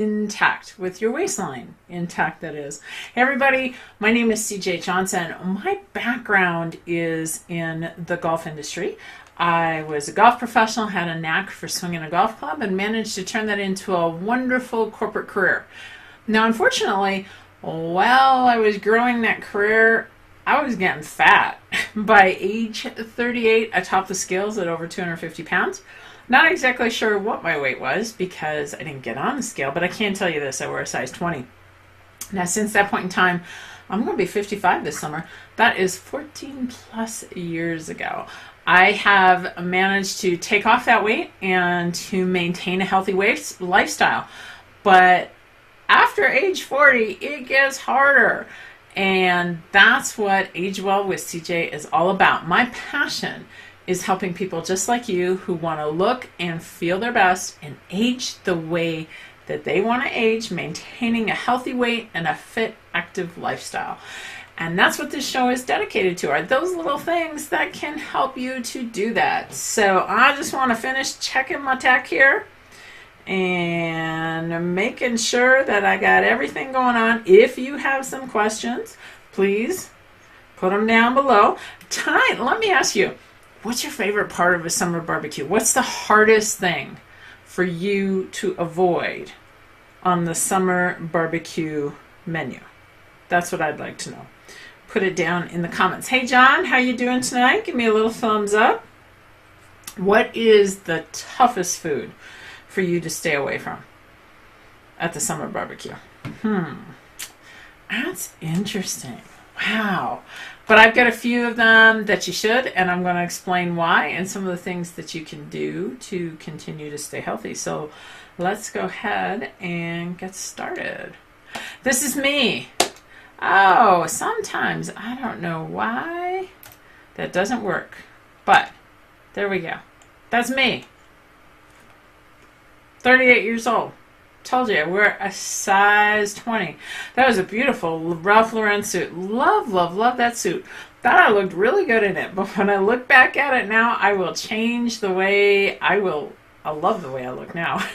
intact, with your waistline intact, that is. Hey everybody, my name is CJ Johnson. My background is in the golf industry. I was a golf professional, had a knack for swinging a golf club, and managed to turn that into a wonderful corporate career. Now, unfortunately, while I was growing that career, I was getting fat. By age 38, I topped the scales at over 250 pounds. Not exactly sure what my weight was because I didn't get on the scale, but I can tell you this, I wear a size 20. Now, since that point in time, I'm going to be 55 this summer. That is 14 plus years ago. I have managed to take off that weight and to maintain a healthy lifestyle. But after age 40, it gets harder. And that's what Age Well with CJ is all about. My passion is helping people just like you who want to look and feel their best and age the way that they want to age, maintaining a healthy weight and a fit, active lifestyle. And that's what this show is dedicated to, are those little things that can help you to do that. So I just want to finish checking my tech here and making sure that I got everything going on. If you have some questions, please put them down below. Tonight, let me ask you, what's your favorite part of a summer barbecue? What's the hardest thing for you to avoid on the summer barbecue menu? That's what I'd like to know. Put it down in the comments. Hey John, how you doing tonight? Give me a little thumbs up. What is the toughest food for you to stay away from at the summer barbecue? That's interesting. Wow. But I've got a few of them that you should, and I'm going to explain why and some of the things that you can do to continue to stay healthy. So let's go ahead and get started. This is me. Oh, sometimes I don't know why that doesn't work, but there we go. That's me. 38 years old. Told you I wear a size 20. That was a beautiful Ralph Lauren suit. Love, love, love that suit. Thought I looked really good in it, but when I look back at it now, I will change the way I love the way I look now,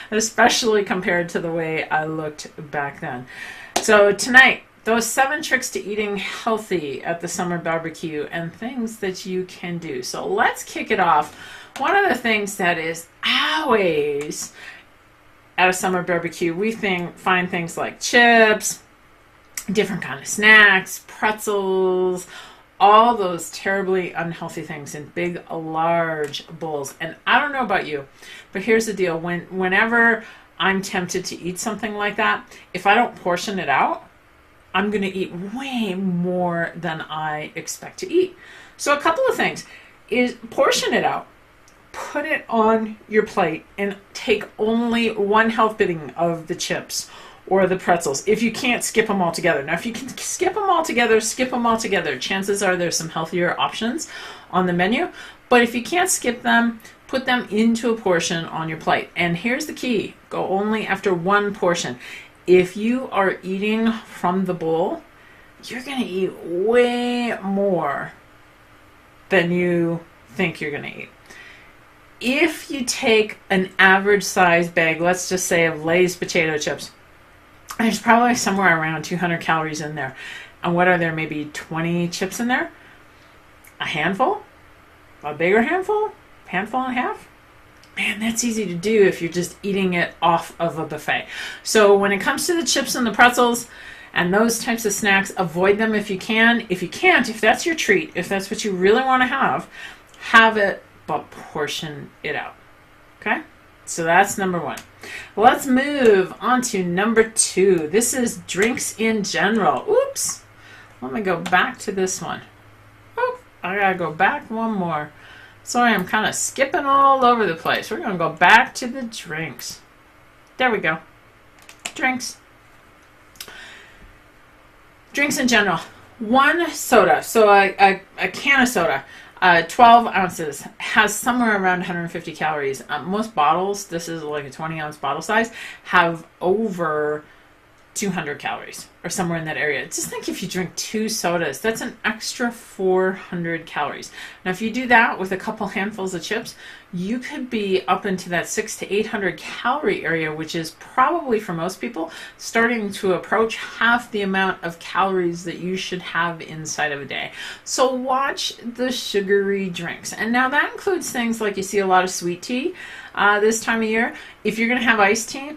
especially compared to the way I looked back then. So tonight, those 7 tricks to eating healthy at the summer barbecue and things that you can do. So let's kick it off. One of the things that is always at a summer barbecue, we find things like chips, different kind of snacks, pretzels, all those terribly unhealthy things in big, large bowls. And I don't know about you, but here's the deal. Whenever I'm tempted to eat something like that, if I don't portion it out, I'm going to eat way more than I expect to eat. So a couple of things is portion it out. Put it on your plate and take only one helping of the chips or the pretzels. If you can't, skip them all together. Now, if you can skip them all together, skip them all together. Chances are there's some healthier options on the menu. But if you can't skip them, put them into a portion on your plate. And here's the key. Go only after one portion. If you are eating from the bowl, you're going to eat way more than you think you're going to eat. If you take an average size bag, let's just say of Lay's potato chips, there's probably somewhere around 200 calories in there. And what are there, maybe 20 chips in there? A handful? A bigger handful? Handful and a half? Man, that's easy to do if you're just eating it off of a buffet. So when it comes to the chips and the pretzels and those types of snacks, avoid them if you can. If you can't, if that's your treat, if that's what you really want to have it, but portion it out. Okay? So that's number 1. Let's move on to number 2. This is drinks in general. Oops. Let me go back to this one. Oh, I gotta go back one more. Sorry, I'm kind of skipping all over the place. We're gonna go back to the drinks. There we go. Drinks. Drinks in general. 1 soda. So a can of soda. 12 ounces has somewhere around 150 calories. Most bottles, this is like a 20-ounce bottle size, have over 200 calories or somewhere in that area. Just think if you drink 2 sodas, that's an extra 400 calories. Now, if you do that with a couple handfuls of chips, you could be up into that 600 to 800 calorie area, which is probably for most people starting to approach half the amount of calories that you should have inside of a day. So watch the sugary drinks. And now that includes things like you see a lot of sweet tea this time of year. If you're going to have iced tea,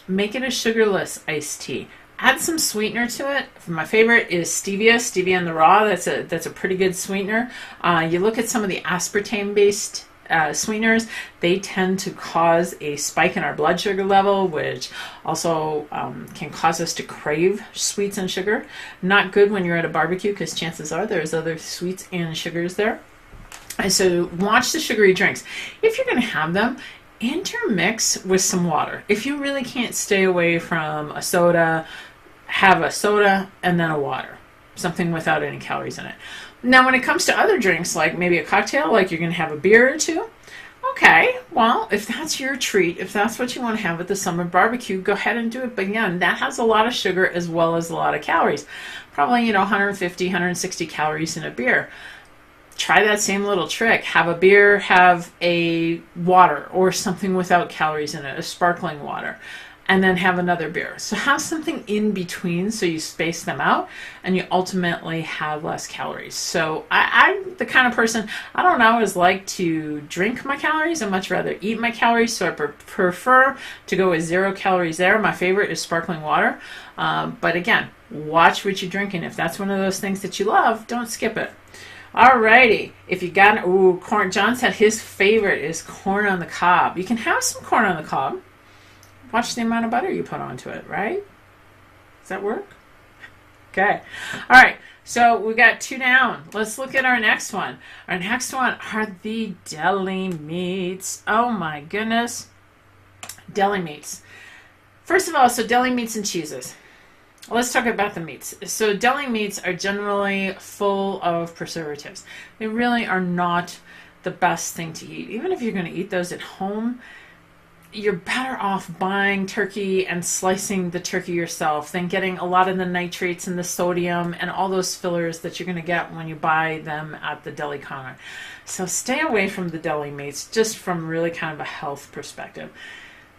make it a sugarless iced tea. Add some sweetener to it. My favorite is stevia in the raw. That's a pretty good sweetener. You look at some of the aspartame-based sweeteners, they tend to cause a spike in our blood sugar level, which also can cause us to crave sweets and sugar. Not good when you're at a barbecue because chances are there's other sweets and sugars there. And so watch the sugary drinks. If you're going to have them, intermix with some water. If you really can't stay away from a soda, have a soda and then a water. Something without any calories in it. Now, when it comes to other drinks, like maybe a cocktail, like you're going to have a beer or two, okay, well, if that's your treat, if that's what you want to have at the summer barbecue, go ahead and do it. But again, that has a lot of sugar as well as a lot of calories. Probably, 150, 160 calories in a beer. Try that same little trick. Have a beer, have a water or something without calories in it, a sparkling water, and then have another beer. So have something in between so you space them out and you ultimately have less calories. So I'm the kind of person, I don't always like to drink my calories. I much rather eat my calories. So I prefer to go with 0 calories there. My favorite is sparkling water. But again, watch what you're drinking. If that's one of those things that you love, don't skip it. Alrighty, if you got, corn, John said his favorite is corn on the cob. You can have some corn on the cob. Watch the amount of butter you put onto it, right? Does that work? Okay. All right, so we got 2 down. Let's look at our next one. Our next one are the deli meats. Oh my goodness. Deli meats. First of all, so deli meats and cheeses. Let's talk about the meats. So deli meats are generally full of preservatives. They really are not the best thing to eat. Even if you're going to eat those at home, you're better off buying turkey and slicing the turkey yourself than getting a lot of the nitrates and the sodium and all those fillers that you're going to get when you buy them at the deli counter. So stay away from the deli meats just from really kind of a health perspective.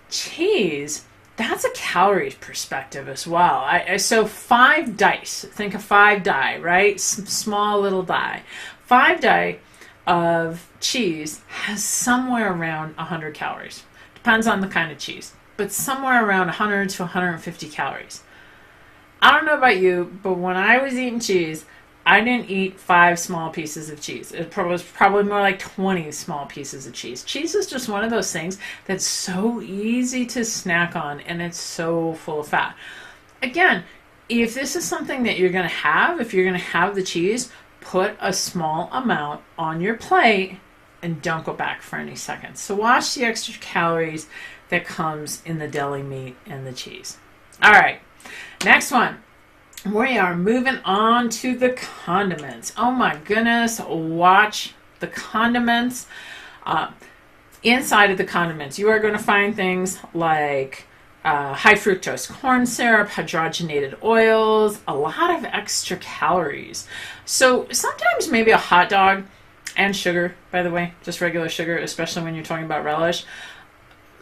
Cheese, that's a calorie perspective as well. So 5 dice, think of 5 die, right? Small little die. 5 die of cheese has somewhere around 100 calories. Depends on the kind of cheese, but somewhere around 100 to 150 calories. I don't know about you, but when I was eating cheese, I didn't eat 5 small pieces of cheese. It was probably more like 20 small pieces of cheese. Cheese is just one of those things that's so easy to snack on, and it's so full of fat. Again, if this is something that you're going to have, if you're going to have the cheese, put a small amount on your plate and don't go back for any seconds. So watch the extra calories that comes in the deli meat and the cheese. All right, next one. We are moving on to the condiments. Oh my goodness, watch the condiments. Inside of the condiments, you are going to find things like high fructose corn syrup, hydrogenated oils, a lot of extra calories. So sometimes maybe a hot dog and sugar, by the way, just regular sugar, especially when you're talking about relish.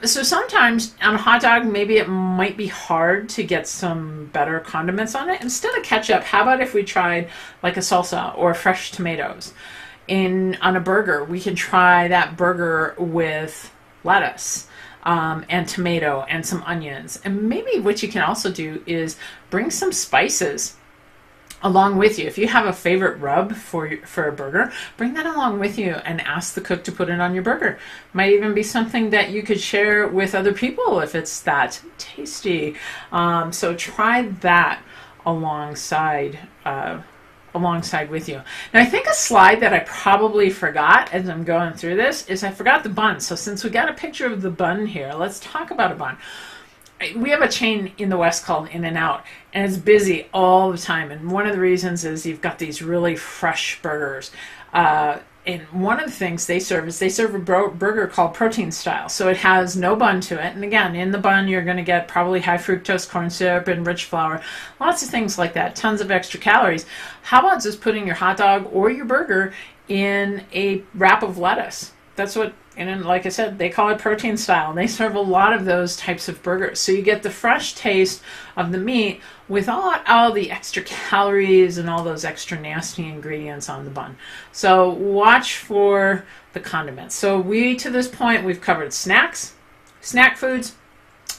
So sometimes on a hot dog, maybe it might be hard to get some better condiments on it. Instead of ketchup, how about if we tried like a salsa or fresh tomatoes? On a burger, we can try that burger with lettuce and tomato and some onions. And maybe what you can also do is bring some spices along with you. If you have a favorite rub for a burger, bring that along with you and ask the cook to put it on your burger. Might even be something that you could share with other people if it's that tasty. So try that alongside with you. Now, I think a slide that I probably forgot as I'm going through this is I forgot the bun. So since we got a picture of the bun here, let's talk about a bun. We have a chain in the West called In-N-Out, and it's busy all the time. And one of the reasons is you've got these really fresh burgers. And one of the things they serve is they serve a burger called protein style. So it has no bun to it. And again, in the bun, you're going to get probably high fructose corn syrup and rich flour. Lots of things like that. Tons of extra calories. How about just putting your hot dog or your burger in a wrap of lettuce? That's what, and like I said, they call it protein style. And they serve a lot of those types of burgers. So you get the fresh taste of the meat without all the extra calories and all those extra nasty ingredients on the bun. So watch for the condiments. So to this point, we've covered snacks, snack foods.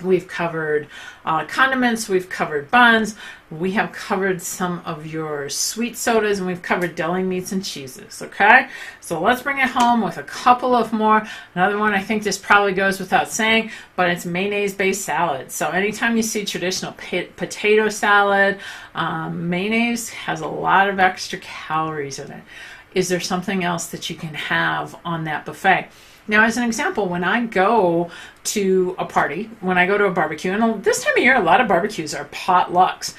We've covered condiments, we've covered buns, we have covered some of your sweet sodas, and we've covered deli meats and cheeses, okay? So let's bring it home with a couple of more. Another one, I think this probably goes without saying, but it's mayonnaise-based salad. So anytime you see traditional potato salad, mayonnaise has a lot of extra calories in it. Is there something else that you can have on that buffet? Now, as an example, when I go to a party, when I go to a barbecue, and this time of year, a lot of barbecues are potlucks.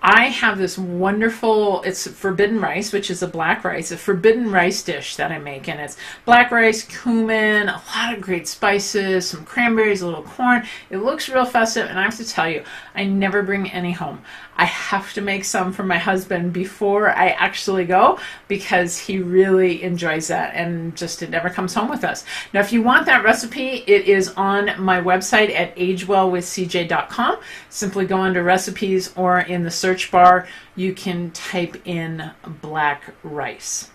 I have this wonderful, it's forbidden rice, which is a black rice, a forbidden rice dish that I make. And it's black rice, cumin, a lot of great spices, some cranberries, a little corn. It looks real festive. And I have to tell you, I never bring any home. I have to make some for my husband before I actually go because he really enjoys that and just it never comes home with us. Now, if you want that recipe, it is on my website at agewellwithcj.com. Simply go under recipes or in the search bar, you can type in black rice.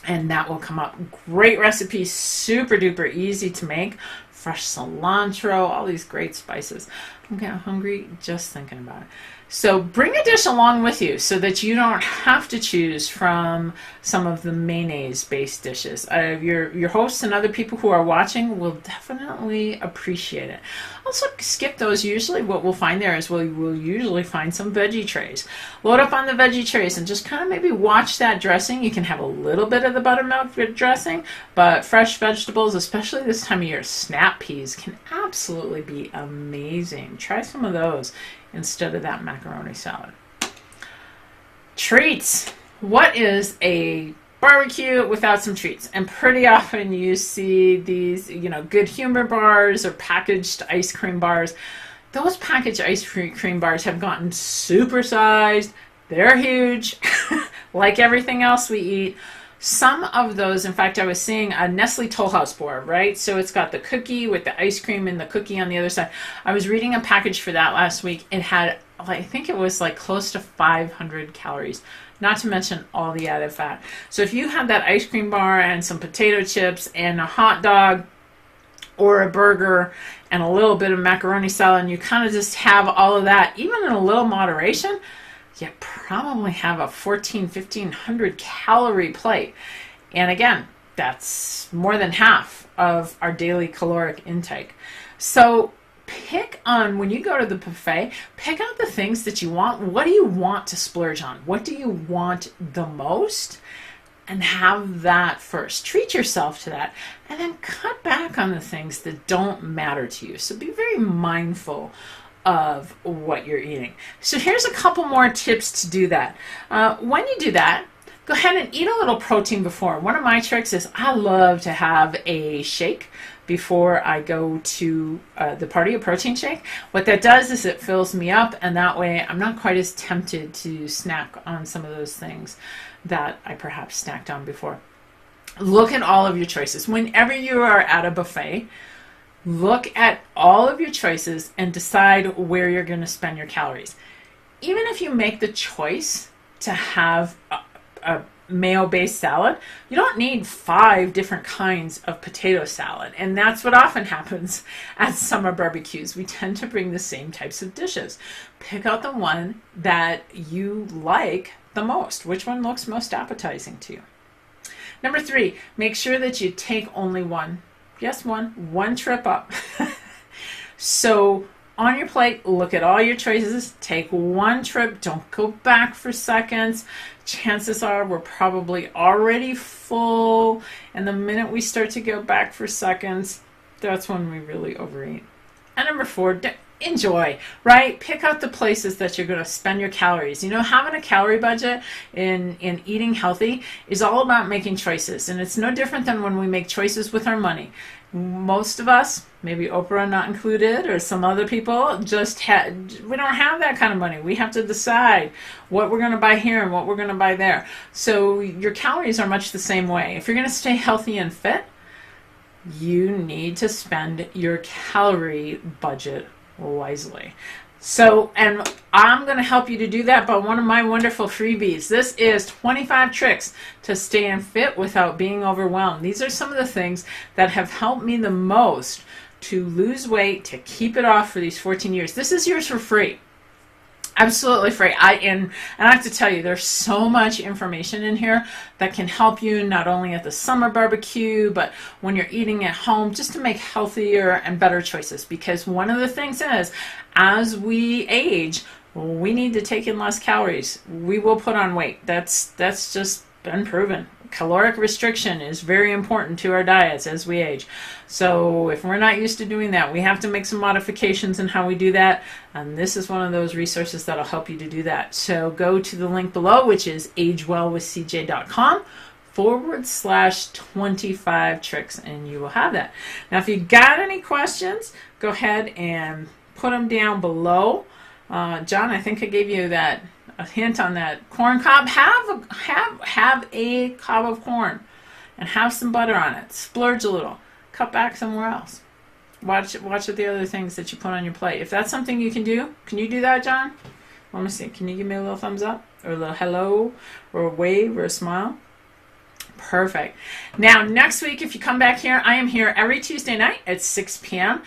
And that will come up. Great recipe, super duper easy to make. Fresh cilantro, all these great spices. I'm getting hungry just thinking about it. So bring a dish along with you so that you don't have to choose from some of the mayonnaise-based dishes. Your hosts and other people who are watching will definitely appreciate it. Also, skip those. Usually what we'll find there is we'll usually find some veggie trays. Load up on the veggie trays and just kind of maybe watch that dressing. You can have a little bit of the buttermilk dressing, but fresh vegetables, especially this time of year, snap peas can absolutely be amazing. Try some of those instead of that macaroni salad. Treats. What is a barbecue without some treats? And pretty often you see these, good humor bars or packaged ice cream bars. Those packaged ice cream bars have gotten supersized. They're huge, like everything else we eat. Some of those, in fact, I was seeing a Nestle Toll House bar, right? So it's got the cookie with the ice cream and the cookie on the other side. I was reading a package for that last week. It had, I think it was like close to 500 calories, not to mention all the added fat. So if you have that ice cream bar and some potato chips and a hot dog or a burger and a little bit of macaroni salad, and you kind of just have all of that, even in a little moderation, you probably have a 1,500 calorie plate. And again, that's more than half of our daily caloric intake. So pick on, when you go to the buffet, pick out the things that you want. What do you want to splurge on? What do you want the most? And have that first. Treat yourself to that. And then cut back on the things that don't matter to you. So be very mindful of what you're eating. So here's a couple more tips to do that. When you do that, go ahead and eat a little protein before. One of my tricks is I love to have a shake before I go to the party, a protein shake. What that does is it fills me up, and that way I'm not quite as tempted to snack on some of those things that I perhaps snacked on before. Look at all of your choices. Whenever you are at a buffet, look at all of your choices and decide where you're going to spend your calories. Even if you make the choice to have a mayo-based salad, you don't need 5 different kinds of potato salad. And that's what often happens at summer barbecues. We tend to bring the same types of dishes. Pick out the one that you like the most. Which one looks most appetizing to you? Number 3, make sure that you take only one. Yes, one trip up. So on your plate, look at all your choices. Take one trip. Don't go back for seconds. Chances are we're probably already full. And the minute we start to go back for seconds, that's when we really overeat. And number 4, enjoy, right? Pick out the places that you're going to spend your calories. You know, having a calorie budget in eating healthy is all about making choices. And it's no different than when we make choices with our money. Most of us, maybe Oprah not included, or some other people, we don't have that kind of money. We have to decide what we're going to buy here and what we're going to buy there. So your calories are much the same way. If you're going to stay healthy and fit, you need to spend your calorie budget wisely. So, and I'm going to help you to do that by one of my wonderful freebies. This is 25 tricks to staying fit without being overwhelmed. These are some of the things that have helped me the most to lose weight, to keep it off for these 14 years. This is yours for free. Absolutely free. And I have to tell you, there's so much information in here that can help you not only at the summer barbecue, but when you're eating at home, just to make healthier and better choices. Because one of the things is, as we age, we need to take in less calories. We will put on weight. That's just been proven. Caloric restriction is very important to our diets as we age. So if we're not used to doing that, we have to make some modifications in how we do that. And this is one of those resources that'll help you to do that. So go to the link below, which is agewellwithcj.com/25 tricks, and you will have that. Now, if you got any questions, go ahead and put them down below. John, I think I gave you a hint on that corn cob. Have a cob of corn and have some butter on it. Splurge a little. Cut back somewhere else. Watch the other things that you put on your plate. If that's something you can do, can you do that, John? Let me see. Can you give me a little thumbs up or a little hello or a wave or a smile? Perfect. Now, next week, if you come back here, I am here every Tuesday night at 6 p.m.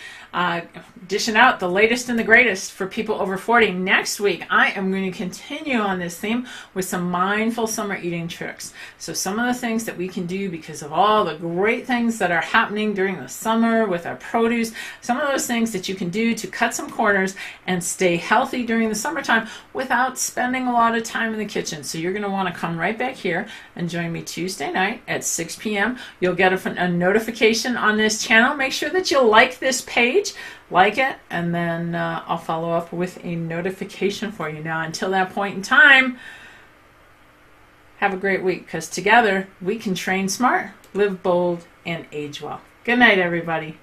Dishing out the latest and the greatest for people over 40. Next week, I am going to continue on this theme with some mindful summer eating tricks. So some of the things that we can do because of all the great things that are happening during the summer with our produce, some of those things that you can do to cut some corners and stay healthy during the summertime without spending a lot of time in the kitchen. So you're going to want to come right back here and join me Tuesday night at 6 p.m. You'll get a notification on this channel. Make sure that you like this page, like it, and then I'll follow up with a notification for you. Now, until that point in time, have a great week, because together we can train smart, live bold, and age well. Good night, everybody.